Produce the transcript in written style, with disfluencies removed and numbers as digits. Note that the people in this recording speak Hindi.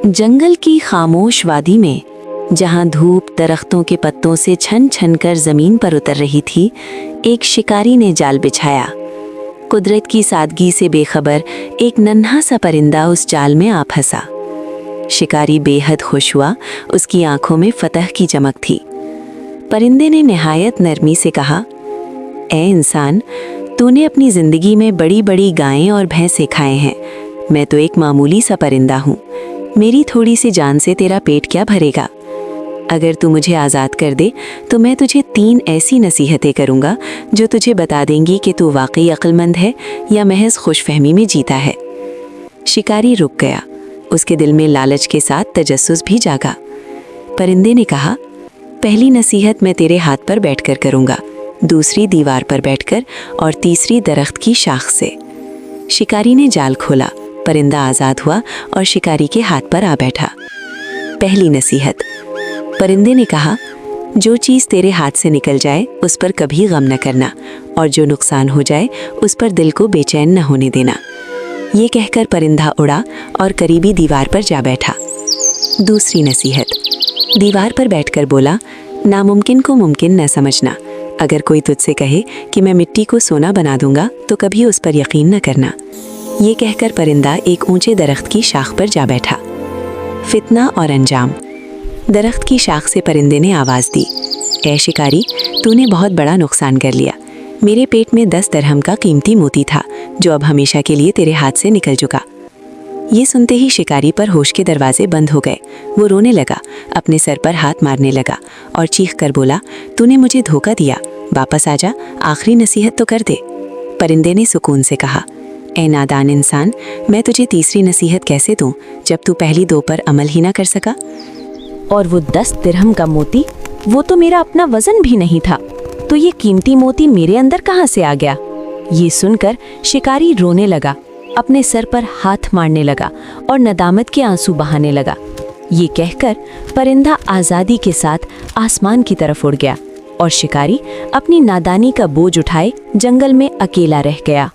जंगल की खामोश वादी में, जहां धूप दरख्तों के पत्तों से छन छन कर जमीन पर उतर रही थी, एक शिकारी ने जाल बिछाया। कुदरत की सादगी से बेखबर एक नन्हा सा परिंदा उस जाल में आ फंसा। शिकारी बेहद खुश हुआ, उसकी आंखों में फतह की चमक थी। परिंदे ने निहायत नरमी से कहा, ए इंसान, तूने अपनी जिंदगी में बड़ी बड़ी गायें और भैंसे खाए हैं, मैं तो एक मामूली सा परिंदा हूँ। मेरी थोड़ी सी जान से तेरा पेट क्या भरेगा? अगर तू मुझे आज़ाद कर दे तो मैं तुझे 3 ऐसी नसीहतें करूँगा जो तुझे बता देंगी कि तू वाकई अक्लमंद है या महज खुशफहमी में जीता है। शिकारी रुक गया, उसके दिल में लालच के साथ तजस्सुस भी जागा। परिंदे ने कहा, पहली नसीहत मैं तेरे हाथ पर बैठकर करूँगा, दूसरी दीवार पर बैठकर और तीसरी दरख्त की शाख से। शिकारी ने जाल खोला, परिंदा आज़ाद हुआ और शिकारी के हाथ पर आ बैठा। पहली नसीहत, परिंदे ने कहा, जो चीज़ तेरे हाथ से निकल जाए उस पर कभी गम न करना, और जो नुकसान हो जाए उस पर दिल को बेचैन न होने देना। ये कहकर परिंदा उड़ा और करीबी दीवार पर जा बैठा। दूसरी नसीहत, दीवार पर बैठकर बोला, नामुमकिन को मुमकिन न समझना। अगर कोई तुझसे कहे कि मैं मिट्टी को सोना बना दूंगा तो कभी उस पर यकीन न करना। ये कहकर परिंदा एक ऊंचे दरख्त की शाख पर जा बैठा। फितना और अंजाम। दरख्त की शाख से परिंदे ने आवाज़ दी, ए शिकारी, तूने बहुत बड़ा नुकसान कर लिया। मेरे पेट में 10 दरहम का कीमती मोती था जो अब हमेशा के लिए तेरे हाथ से निकल चुका। ये सुनते ही शिकारी पर होश के दरवाजे बंद हो गए। वो रोने लगा, अपने सर पर हाथ मारने लगा और चीख कर बोला, तूने मुझे धोखा दिया, वापस आजा, आखिरी नसीहत तो कर दे। परिंदे ने सुकून से कहा, ए नादान इंसान, मैं तुझे तीसरी नसीहत कैसे दूं जब तू पहली 2 पर अमल ही ना कर सका? और वो 10 दिरहम का मोती, वो तो मेरा अपना वजन भी नहीं था, तो ये कीमती मोती मेरे अंदर कहाँ से आ गया? ये सुनकर शिकारी रोने लगा, अपने सर पर हाथ मारने लगा और नदामत के आंसू बहाने लगा। ये कहकर परिंदा आज़ादी के साथ आसमान की तरफ उड़ गया और शिकारी अपनी नादानी का बोझ उठाए जंगल में अकेला रह गया।